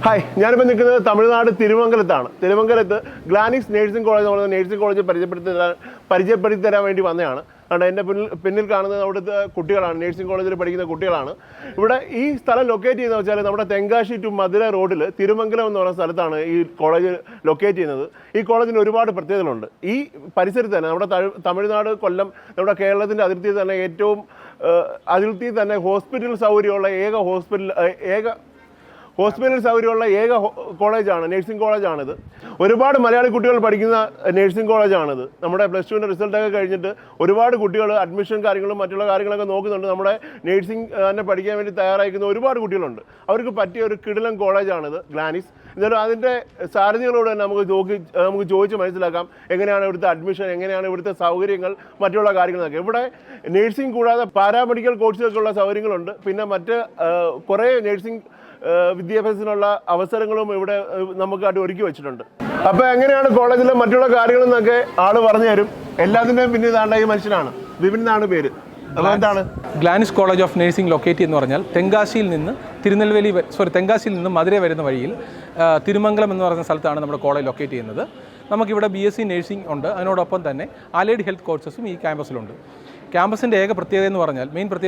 Hi, ഞാനിപ്പോൾ നിൽക്കുന്നത് Tamil Nadu തിരുമംഗലത്താണ്. തിരുമംഗലത്ത് ഗ്ലാനിക്സ് nursing college എന്ന് പറയുന്ന നേഴ്സിംഗ് കോളേജ് പരിചയപ്പെടുത്തി തരാൻ വേണ്ടി വന്നതാണ്. കാരണം എൻ്റെ പിന്നിൽ കാണുന്നത് അവിടുത്തെ കുട്ടികളാണ്, നേഴ്സിംഗ് കോളേജിൽ പഠിക്കുന്ന കുട്ടികളാണ്. ഇവിടെ ഈ സ്ഥലം ലൊക്കേറ്റ് ചെയ്യുന്നത് വെച്ചാൽ നമ്മുടെ തെങ്കാശി ടു മധുര റോഡിൽ തിരുമംഗലം എന്ന് പറയുന്ന സ്ഥലത്താണ് ഈ കോളേജ് ലൊക്കേറ്റ് ചെയ്യുന്നത്. ഈ കോളേജിന് ഒരുപാട് പ്രത്യേകതകളുണ്ട്. ഈ പരിസരത്ത് തന്നെ നമ്മുടെ തമിഴ്നാട്, കൊല്ലം, നമ്മുടെ കേരളത്തിൻ്റെ അതിർത്തിയിൽ തന്നെ അതിർത്തിയിൽ തന്നെ ഹോസ്പിറ്റൽ സൗകര്യമുള്ള ഹോസ്പിറ്റൽ സൗകര്യമുള്ള ഏക കോളേജാണ്, നേഴ്സിംഗ് കോളേജാണിത്. ഒരുപാട് മലയാളി കുട്ടികൾ പഠിക്കുന്ന നേഴ്സിംഗ് കോളേജാണിത്. നമ്മുടെ +2 റിസൾട്ടൊക്കെ കഴിഞ്ഞിട്ട് ഒരുപാട് കുട്ടികൾ അഡ്മിഷൻ കാര്യങ്ങളും മറ്റുള്ള കാര്യങ്ങളൊക്കെ നോക്കുന്നുണ്ട്. നമ്മുടെ നേഴ്സിംഗ് തന്നെ പഠിക്കാൻ വേണ്ടി തയ്യാറായിരിക്കുന്ന ഒരുപാട് കുട്ടികളുണ്ട്. അവർക്ക് പറ്റിയ ഒരു കിടിലൻ കോളേജാണിത് ഗ്ലാനിക്സ്. എന്നാലും അതിൻ്റെ സാരഥികളോട് തന്നെ നമുക്ക് ചോദിച്ച് മനസ്സിലാക്കാം എങ്ങനെയാണ് ഇവിടുത്തെ അഡ്മിഷൻ, എങ്ങനെയാണ് ഇവിടുത്തെ സൗകര്യങ്ങൾ, മറ്റുള്ള കാര്യങ്ങളൊക്കെ. ഇവിടെ നേഴ്സിംഗ് കൂടാതെ പാരാമെഡിക്കൽ കോഴ്സുകൾക്കുള്ള സൗകര്യങ്ങളുണ്ട്. പിന്നെ മറ്റ് കുറേ നേഴ്സിംഗ് വിദ്യാഭ്യാസത്തിനുള്ള അവസരങ്ങളും ഇവിടെ നമുക്കായിട്ട് ഒരുക്കി വെച്ചിട്ടുണ്ട്. അപ്പോൾ എങ്ങനെയാണ് കോളേജിലെ മറ്റുള്ള കാര്യങ്ങളെന്നൊക്കെ ആള് പറഞ്ഞു തരും. എല്ലാത്തിൻ്റെയും പിന്നെ ഇതാണ്ട ഈ മനുഷ്യനാണ്, വിപിൻ എന്നാണ് പേര്. അപ്പോൾ എന്താണ് ഗ്ലാനിക്സ് കോളേജ് ഓഫ് നേഴ്സിംഗ് ലൊക്കേറ്റ് എന്ന് പറഞ്ഞാൽ തെങ്കാശിയിൽ നിന്ന് മധുര വരുന്ന വഴിയിൽ തിരുമംഗലം എന്ന് പറയുന്ന സ്ഥലത്താണ് നമ്മുടെ കോളേജ് ലൊക്കേറ്റ് ചെയ്യുന്നത്. നമുക്കിവിടെ BSc നേഴ്സിംഗ് ഉണ്ട്. അതിനോടൊപ്പം തന്നെ അലൈഡ് ഹെൽത്ത് കോഴ്സസും ഈ ക്യാമ്പസിലുണ്ട്. ക്യാമ്പസിൻ്റെ മെയിൻ പ്രത്യേകത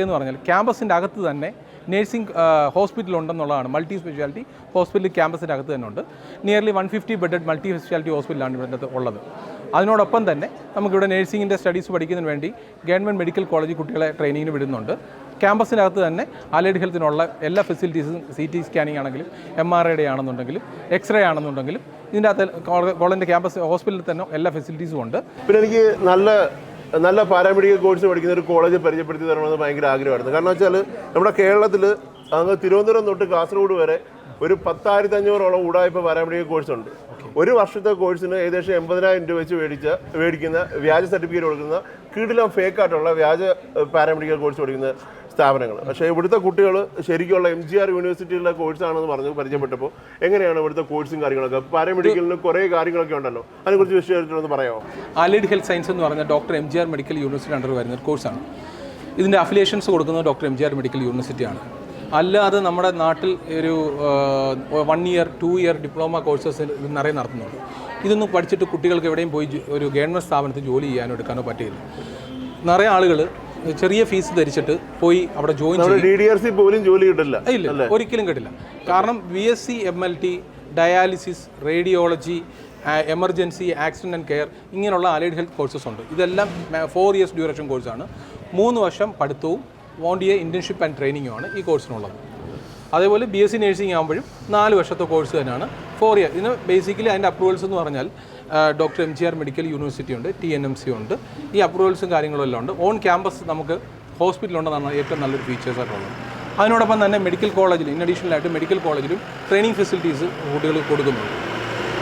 എന്ന് പറഞ്ഞാൽ ക്യാമ്പസിൻ്റെ അകത്ത് തന്നെ നേഴ്സിംഗ് ഹോസ്പിറ്റൽ ഉണ്ടെന്നുള്ളതാണ്. മൾട്ടി സ്പെഷ്യാലിറ്റി ഹോസ്പിറ്റൽ ക്യാമ്പസിൻ്റെ അകത്ത് തന്നെ ഉണ്ട്. നിയർലി 150 ബെഡഡ് മൾട്ടി സ്പെഷ്യാലിറ്റി ഹോസ്പിറ്റലാണ് ഇവിടെ ഉള്ളത്. അതിനോടൊപ്പം തന്നെ നമുക്കിവിടെ നേഴ്സിംഗിൻ്റെ സ്റ്റഡീസ് പഠിക്കുന്നതിന് വേണ്ടി ഗവൺമെൻറ് മെഡിക്കൽ കോളേജ് കുട്ടികളെ ട്രെയിനിങ്ങിന് വിടുന്നുണ്ട്. ക്യാമ്പസിനകത്ത് തന്നെ അലൈഡ് ഹെൽത്തിനുള്ള എല്ലാ ഫെസിലിറ്റീസും, CT സ്കാനിങ് ആണെങ്കിലും MRI ആണെന്നുണ്ടെങ്കിലും എക്സ്റേ ആണെന്നുണ്ടെങ്കിലും ഇതിൻ്റെ അകത്ത് കോളേജിൻ്റെ ക്യാമ്പസ് ഹോസ്പിറ്റലിൽ തന്നെ എല്ലാ ഫെസിലിറ്റീസും ഉണ്ട്. പിന്നെ എനിക്ക് നല്ല പാരാമെഡിക്കൽ കോഴ്സ് പഠിക്കുന്ന ഒരു കോളേജ് പരിചയപ്പെടുത്തി തരണമെന്ന് ഭയങ്കര ആഗ്രഹമായിരുന്നു. കാരണം വെച്ചാൽ നമ്മുടെ കേരളത്തിൽ അങ്ങ് തിരുവനന്തപുരം തൊട്ട് കാസർഗോഡ് വരെ ഒരു 10,500ഓളം ഉടായ്പ പാരാമെഡിക്കൽ കോഴ്സുണ്ട്. ഒരു വർഷത്തെ കോഴ്സിന് ഏകദേശം 80,000 രൂപ വെച്ച് മേടിക്കുന്ന വ്യാജ സർട്ടിഫിക്കറ്റ് കൊടുക്കുന്ന കീഴിലും ഫേക്കായിട്ടുള്ള വ്യാജ പാരാമെഡിക്കൽ കോഴ്സ് പഠിക്കുന്ന സ്ഥാപനങ്ങൾ. പക്ഷേ ഇവിടുത്തെ കുട്ടികൾ ശരിക്കുള്ള MGR യൂണിവേഴ്സിറ്റിയിലെ കോഴ്സാണെന്ന് പറഞ്ഞ് പരിചയപ്പെട്ടപ്പോൾ എങ്ങനെയാണ് ഇവിടുത്തെ കോഴ്സും കാര്യങ്ങളൊക്കെ? പാരാമെഡിക്കലിന് കുറേ കാര്യങ്ങളൊക്കെ ഉണ്ടല്ലോ, അതിനെക്കുറിച്ച് വിശദമായിട്ടൊന്ന് പറയാമോ? അലൈഡ് ഹെൽത്ത് സയൻസ് എന്ന് പറഞ്ഞാൽ MGR മെഡിക്കൽ യൂണിവേഴ്സിറ്റി അണ്ടർ വരുന്ന ഒരു കോഴ്സാണ്. ഇതിൻ്റെ അഫിലിയേഷൻസ് കൊടുക്കുന്നത് MGR മെഡിക്കൽ യൂണിവേഴ്സിറ്റിയാണ്. അല്ലാതെ നമ്മുടെ നാട്ടിൽ ഒരു 1 ഇയർ 2 ഇയർ ഡിപ്ലോമ കോഴ്സസ് നിറയെ നടത്തുന്നുണ്ട്. ഇതൊന്നും പഠിച്ചിട്ട് കുട്ടികൾക്ക് എവിടെയും പോയി ഒരു ഗവൺമെൻറ് സ്ഥാപനത്തിൽ ജോലി ചെയ്യാനോ എടുക്കാനോ പറ്റില്ല. നിറയെ ആളുകൾ ചെറിയ ഫീസ് ധരിച്ചിട്ട് പോയി അവിടെ ജോയിൻ ചെയ്യും. DDRC പോലും ജോലി കിട്ടില്ല. ഇല്ല, ഒരിക്കലും കിട്ടില്ല. കാരണം BSc MLT, dialysis, radiology, emergency, accident and care, ഇങ്ങനെയുള്ള അലൈഡ് ഹെൽത്ത് കോഴ്സസ് ഉണ്ട്. ഇതെല്ലാം 4 ഇയേഴ്സ് ഡ്യൂറേഷൻ കോഴ്സാണ്. 3 വർഷം പഠിത്തവും 1 ഇയർ ഇൻറ്റേൺഷിപ്പ് ആൻഡ് ട്രെയിനിങ്ങുമാണ് ഈ കോഴ്സിനുള്ളത്. അതേപോലെ BSc നേഴ്സിംഗ് ആകുമ്പോഴും 4 വർഷത്തെ കോഴ്സ് തന്നെയാണ് 4 ഇയർ. ഇതിന് ബേസിക്കലി അതിൻ്റെ അപ്രൂവൽസ് എന്ന് പറഞ്ഞാൽ MGR മെഡിക്കൽ യൂണിവേഴ്സിറ്റി ഉണ്ട്, TNMC ഉണ്ട്. ഈ അപ്രൂവൽസും കാര്യങ്ങളും എല്ലാം ഉണ്ട്. ഓൺ ക്യാമ്പസ് നമുക്ക് ഹോസ്പിറ്റലുണ്ടെന്നാണ് ഏറ്റവും നല്ലൊരു ഫീച്ചേഴ്സായിട്ടുള്ളത്. അതിനോടൊപ്പം തന്നെ മെഡിക്കൽ കോളേജിൽ അഡീഷണലായിട്ട് മെഡിക്കൽ കോളേജിലും ട്രെയിനിങ് ഫെസിലിറ്റീസ് കുട്ടികൾ കൊടുക്കുന്നുണ്ട്.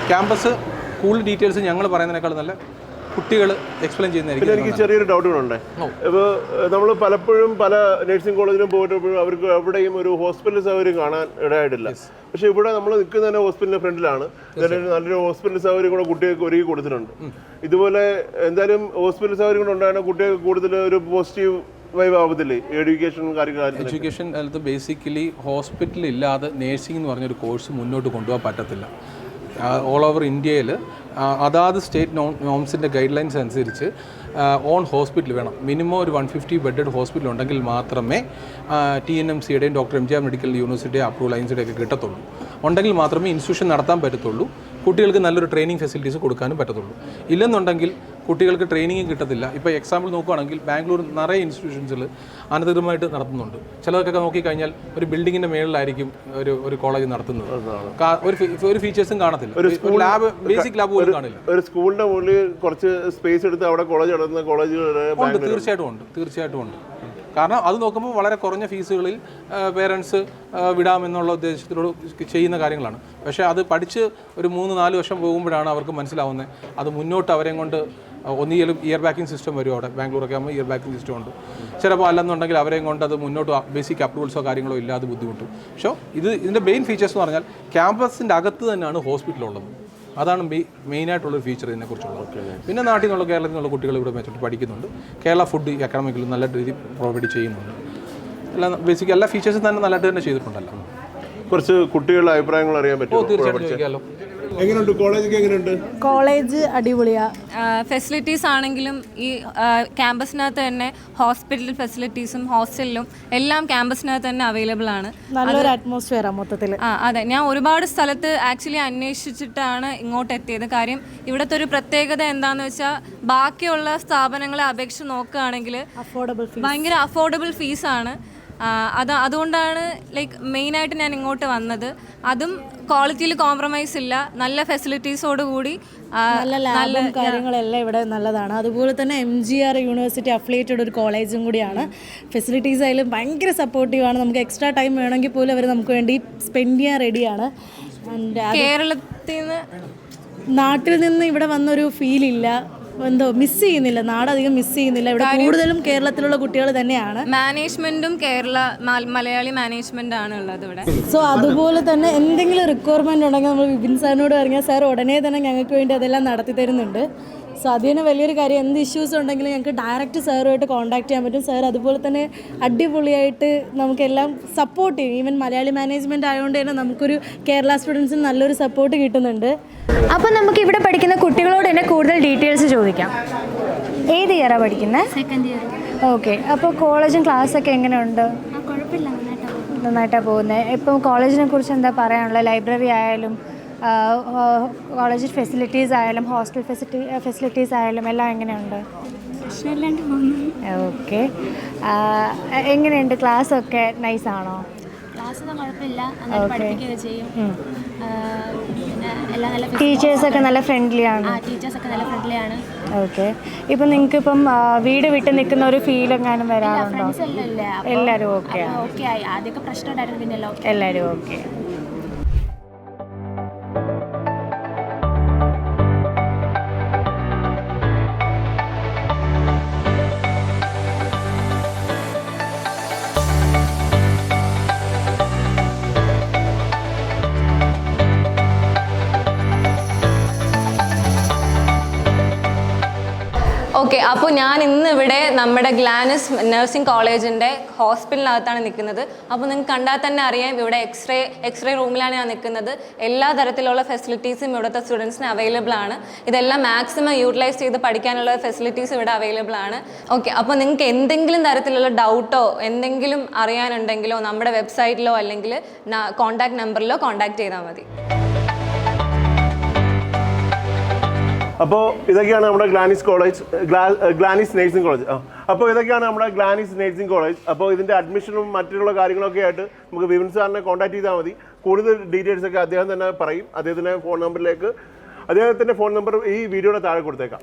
ക്യാമ്പസ് കൂടുതൽ ഡീറ്റെയിൽസ് ഞങ്ങൾ പറയുന്നതിനേക്കാൾ നല്ല കുട്ടികൾ എക്സ്പ്ലെയിൻ ചെയ്യുന്നതായിരിക്കും. എനിക്ക് ചെറിയൊരു ഡൗട്ട് കൂടെ. ഇപ്പോൾ നമ്മൾ പലപ്പോഴും പല നഴ്സിംഗ് കോളേജിലും പോയിട്ടുമ്പോഴും അവർക്ക് എവിടെയും ഒരു ഹോസ്പിറ്റൽ സൗകര്യം കാണാൻ ഇടയായിട്ടില്ല. പക്ഷേ ഇവിടെ നമ്മൾ നിൽക്കുന്ന ഹോസ്പിറ്റലിൻ്റെ ഫ്രണ്ടിലാണ്. നല്ലൊരു ഹോസ്പിറ്റൽ സൗകര്യം കൂടെ കുട്ടികൾക്ക് ഒരുക്കി കൊടുത്തിട്ടുണ്ട്. ഇതുപോലെ എന്തായാലും ഹോസ്പിറ്റൽ സൗകര്യം കൂടെ ഉണ്ടാകുന്ന കുട്ടികൾക്ക് കൂടുതൽ ഒരു പോസിറ്റീവ് വൈബ് ആവത്തില്ലേ എഡ്യൂക്കേഷൻ കാലത്ത്? ബേസിക്കലി ഹോസ്പിറ്റൽ ഇല്ലാതെ നേഴ്സിംഗ് എന്ന് പറഞ്ഞൊരു കോഴ്സ് മുന്നോട്ട് കൊണ്ടുപോകാൻ പറ്റത്തില്ല. ഓൾ ഓവർ ഇന്ത്യയിൽ അതാത് സ്റ്റേറ്റ് നോംസിൻ്റെ ഗൈഡ് ലൈൻസ് അനുസരിച്ച് ഓൺ ഹോസ്പിറ്റൽ വേണം. മിനിമം ഒരു 150 ബെഡഡ് ഹോസ്പിറ്റൽ ഉണ്ടെങ്കിൽ മാത്രമേ TNMCയുടെയും MGR മെഡിക്കൽ യൂണിവേഴ്സിറ്റിയുടെ അപ്രൂവൽ ലൈൻസിൻ്റെയൊക്കെ കിട്ടത്തുള്ളൂ. ഉണ്ടെങ്കിൽ മാത്രമേ ഇൻസ്റ്റിറ്റ്യൂഷൻ നടത്താൻ പറ്റത്തുള്ളൂ. കുട്ടികൾക്ക് നല്ലൊരു ട്രെയിനിങ് ഫെസിലിറ്റീസ് കൊടുക്കാനും പറ്റത്തുള്ളൂ. ഇല്ലെന്നുണ്ടെങ്കിൽ കുട്ടികൾക്ക് ട്രെയിനിങ് കിട്ടത്തില്ല. ഇപ്പോൾ എക്സാമ്പിൾ നോക്കുകയാണെങ്കിൽ ബാംഗ്ലൂർ നിറയെ ഇൻസ്റ്റിറ്റ്യൂഷൻസിൽ അനധികൃതമായിട്ട് നടത്തുന്നുണ്ട്. ചിലതൊക്കെ നോക്കിക്കഴിഞ്ഞാൽ ഒരു ബിൽഡിങ്ങിൻ്റെ മേളിലായിരിക്കും ഒരു കോളേജ് നടത്തുന്നത്. ഒരു ഫീച്ചേഴ്സും കാണത്തില്ല. ഒരു ലാബ്, ബേസിക് ലാബ് പോലും കാണില്ല. ഒരു സ്കൂളിൻ്റെ മുകളിൽ കുറച്ച് സ്പേസ് എടുത്ത് അവിടെ കോളേജ് നടത്തുന്ന കോളേജുകൾ തീർച്ചയായിട്ടും ഉണ്ട്. കാരണം അത് നോക്കുമ്പോൾ വളരെ കുറഞ്ഞ ഫീസുകളിൽ പേരൻസ് വിടാമെന്നുള്ള ഉദ്ദേശത്തിലൂടെ ചെയ്യുന്ന കാര്യങ്ങളാണ്. പക്ഷേ അത് പഠിച്ച് ഒരു 3-4 വർഷം പോകുമ്പോഴാണ് അവർക്ക് മനസ്സിലാവുന്നത് അത് മുന്നോട്ട് അവരെയും കൊണ്ട് ഒന്നുകിലും ഇയർ ബാക്കിംഗ് സിസ്റ്റം വരും. അവിടെ ബാംഗ്ലൂരൊക്കെ ആകുമ്പോൾ ഇയർ ബാക്കിംഗ് സിസ്റ്റം ഉണ്ട്. ചിലപ്പോൾ അല്ലെന്നുണ്ടെങ്കിൽ അവരെയും കൊണ്ട് അത് മുന്നോട്ട് ബേസിക് അപ്രൂവൽസോ കാര്യങ്ങളോ ഇല്ലാതെ ബുദ്ധിമുട്ടും. പക്ഷേ ഇതിൻ്റെ മെയിൻ ഫീച്ചേഴ്സ് എന്ന് പറഞ്ഞാൽ ക്യാമ്പസിൻ്റെ അകത്ത് തന്നെയാണ് ഹോസ്പിറ്റലുള്ളത്. അതാണ് മെയിനായിട്ടുള്ളൊരു ഫീച്ചർ ഇതിനെക്കുറിച്ചുള്ളത്. പിന്നെ നാട്ടിൽ നിന്നുള്ള കേരളത്തിൽ നിന്നുള്ള കുട്ടികൾ ഇവിടെ വെച്ചിട്ട് പഠിക്കുന്നുണ്ട്. കേരള ഫുഡ് അക്കാഡമിക്കിൽ നല്ല രീതിയിൽ പ്രൊവൈഡ് ചെയ്യുന്നുണ്ട്. എല്ലാ ഫീച്ചേഴ്സും തന്നെ നല്ലതായിട്ട് തന്നെ ചെയ്തിട്ടുണ്ടല്ലോ. കുറച്ച് കുട്ടികളുടെ അഭിപ്രായങ്ങൾ അറിയാൻ പറ്റുമോ? തീർച്ചയായിട്ടും ചോദിക്കാമല്ലോ. എങ്ങനെയുണ്ട് കോളേജൊക്കെ എങ്ങനെയുണ്ട്? കോളേജ് അടിപൊളിയാ. ഫെസിലിറ്റീസ് ആണെങ്കിലും ഈ ക്യാമ്പസിനകത്ത് തന്നെ ഹോസ്പിറ്റൽ ഫെസിലിറ്റീസും ഹോസ്റ്റലിലും എല്ലാം ക്യാമ്പസിനകത്ത് തന്നെ അവൈലബിൾ ആണ്. നല്ലൊരു അറ്റ്മോസ്ഫിയറാണ് മൊത്തത്തിൽ. അതെ, ഞാൻ ഒരുപാട് സ്ഥലത്ത് ആക്ച്വലി അന്വേഷിച്ചിട്ടാണ് ഇങ്ങോട്ട് എത്തിയത്. കാര്യം ഇവിടുത്തെ ഒരു പ്രത്യേകത എന്താണെന്ന് വെച്ചാൽ ബാക്കിയുള്ള സ്ഥാപനങ്ങളെ അപേക്ഷിച്ച് നോക്കുകയാണെങ്കിൽ ഭയങ്കര അഫോർഡബിൾ ഫീസാണ്. അതുകൊണ്ടാണ് ലൈക്ക് മെയിനായിട്ട് ഞാൻ ഇങ്ങോട്ട് വന്നത്. അതും ക്വാളിറ്റിയിൽ കോംപ്രമൈസ് ഇല്ല, നല്ല ഫെസിലിറ്റീസോട് കൂടി നല്ല ലാബും കാര്യങ്ങളെല്ലാം ഇവിടെ നല്ലതാണ്. അതുപോലെ തന്നെ MGR യൂണിവേഴ്സിറ്റി അഫിലിയേറ്റഡ് ഒരു കോളേജും കൂടിയാണ്. ഫെസിലിറ്റീസ് ആയാലും ഭയങ്കര സപ്പോർട്ടീവാണ്. നമുക്ക് എക്സ്ട്രാ ടൈം വേണമെങ്കിൽ പോലും അവർ നമുക്ക് വേണ്ടി സ്പെൻഡ് ചെയ്യാൻ റെഡിയാണ്. കേരളത്തിൽ നിന്ന് നാട്ടിൽ നിന്ന് ഇവിടെ വന്നൊരു ഫീലില്ല, എന്തോ മിസ് ചെയ്യുന്നില്ല, നാടധികം മിസ് ചെയ്യുന്നില്ല. ഇവിടെ കൂടുതലും കേരളത്തിലുള്ള കുട്ടികൾ തന്നെയാണ്. മാനേജ്മെന്റും മലയാളി മാനേജ്മെന്റ് ആണ് ഉള്ളത് ഇവിടെ. സോ അതുപോലെ തന്നെ എന്തെങ്കിലും റിക്വയർമെന്റ് ഉണ്ടെങ്കിൽ നമ്മൾ വിപിൻ സാറിനോട് പറഞ്ഞാൽ സാർ ഉടനെ തന്നെ ഞങ്ങൾക്ക് വേണ്ടി അതെല്ലാം നടത്തി തരുന്നുണ്ട്. സോ അത് തന്നെ വലിയൊരു കാര്യം. എന്ത് ഇഷ്യൂസ് ഉണ്ടെങ്കിലും ഞങ്ങൾക്ക് ഡയറക്റ്റ് സാറുമായിട്ട് കോൺടാക്ട് ചെയ്യാൻ പറ്റും. സാർ അതുപോലെ തന്നെ അടിപൊളിയായിട്ട് നമുക്കെല്ലാം സപ്പോർട്ട് ചെയ്യും. ഈവൻ മലയാളി മാനേജ്മെൻറ്റ് ആയതുകൊണ്ട് തന്നെ നമുക്കൊരു കേരള സ്റ്റുഡൻസിന് നല്ലൊരു സപ്പോർട്ട് കിട്ടുന്നുണ്ട്. അപ്പോൾ നമുക്ക് ഇവിടെ പഠിക്കുന്ന കുട്ടികളോട് തന്നെ കൂടുതൽ ഡീറ്റെയിൽസ് ചോദിക്കാം. ഏത് ഇയറാണ് പഠിക്കുന്നത്? Second year. ഓക്കെ. അപ്പോൾ കോളേജും ക്ലാസ്സൊക്കെ എങ്ങനെയുണ്ട്? കുഴപ്പമില്ല, നന്നായിട്ടാണ് പോകുന്നത്. ഇപ്പം കോളേജിനെ കുറിച്ച് എന്താ പറയാനുള്ളത്? ലൈബ്രറി ആയാലും കോളേജ് ഫെസിലിറ്റീസ് ആയാലും ഹോസ്റ്റൽ ഫെസിലിറ്റീസ് ആയാലും എല്ലാം എങ്ങനെയുണ്ട്? പ്രശ്നമില്ലാണ്ട് പോകുന്നു. ഓക്കെ. എങ്ങനെയുണ്ട്? ക്ലാസ്സൊക്കെ നൈസാണോ? ക്ലാസ്സൊന്നും കുഴപ്പമില്ല, നന്നായിട്ട് പഠിപ്പിക്കുകയൊക്കെ ചെയ്യും. പിന്നെ എല്ലാം നല്ല ടീച്ചേഴ്സൊക്കെ നല്ല ഫ്രണ്ട്ലി ആണ്. ടീച്ചേഴ്സൊക്കെ നല്ല ഫ്രണ്ട്ലി ആണ്. ഓക്കെ. ഇപ്പം നിങ്ങൾക്കിപ്പം വീട് വിട്ട് നിൽക്കുന്ന ഒരു ഫീൽ എങ്ങാനും വരാറുണ്ടോ? എല്ലാവരും ഓക്കെ? ഓക്കെ ആയി. ആദ്യമൊക്കെ പ്രശ്നം ഉണ്ടായിരുന്നു, പിന്നെ എല്ലാവരും ഓക്കെ. ഓക്കെ, അപ്പോൾ ഞാൻ ഇന്ന് ഇവിടെ നമ്മുടെ ഗ്ലാനസ് നഴ്സിംഗ് കോളേജിൻ്റെ ഹോസ്പിറ്റലിനകത്താണ് നിൽക്കുന്നത്. അപ്പോൾ നിങ്ങൾക്ക് കണ്ടാൽ തന്നെ അറിയാം, ഇവിടെ എക്സ്റേ റൂമിലാണ് ഞാൻ നിൽക്കുന്നത്. എല്ലാ തരത്തിലുള്ള ഫെസിലിറ്റീസും ഇവിടുത്തെ സ്റ്റുഡൻസിന് അവൈലബിൾ ആണ്. ഇതെല്ലാം മാക്സിമം യൂട്ടിലൈസ് ചെയ്ത് പഠിക്കാനുള്ള ഫെസിലിറ്റീസ് ഇവിടെ അവൈലബിൾ ആണ്. ഓക്കെ, അപ്പോൾ നിങ്ങൾക്ക് എന്തെങ്കിലും തരത്തിലുള്ള ഡൗട്ടോ എന്തെങ്കിലും അറിയാനുണ്ടെങ്കിലോ നമ്മുടെ വെബ്സൈറ്റിലോ അല്ലെങ്കിൽ കോൺടാക്ട് നമ്പറിലോ കോൺടാക്ട് ചെയ്താൽ മതി. അപ്പോൾ ഇതൊക്കെയാണ് നമ്മുടെ ഗ്ലാനിസ് നേഴ്സിംഗ് കോളേജ്. അപ്പോൾ ഇതൊക്കെയാണ് നമ്മുടെ ഗ്ലാനിസ് നേഴ്സിംഗ് കോളേജ്. അപ്പോൾ ഇതിൻ്റെ അഡ്മിഷനും മറ്റുള്ള കാര്യങ്ങളൊക്കെ ആയിട്ട് നമുക്ക് വിപിൻ സാറിനെ കോൺടാക്ട് ചെയ്താൽ മതി. കൂടുതൽ ഡീറ്റെയിൽസ് ഒക്കെ അദ്ദേഹം തന്നെ പറയും. അദ്ദേഹത്തിൻ്റെ ഫോൺ നമ്പറിലേക്ക്, അദ്ദേഹത്തിൻ്റെ ഫോൺ നമ്പർ ഈ വീഡിയോയുടെ താഴെ കൊടുത്തേക്കാം.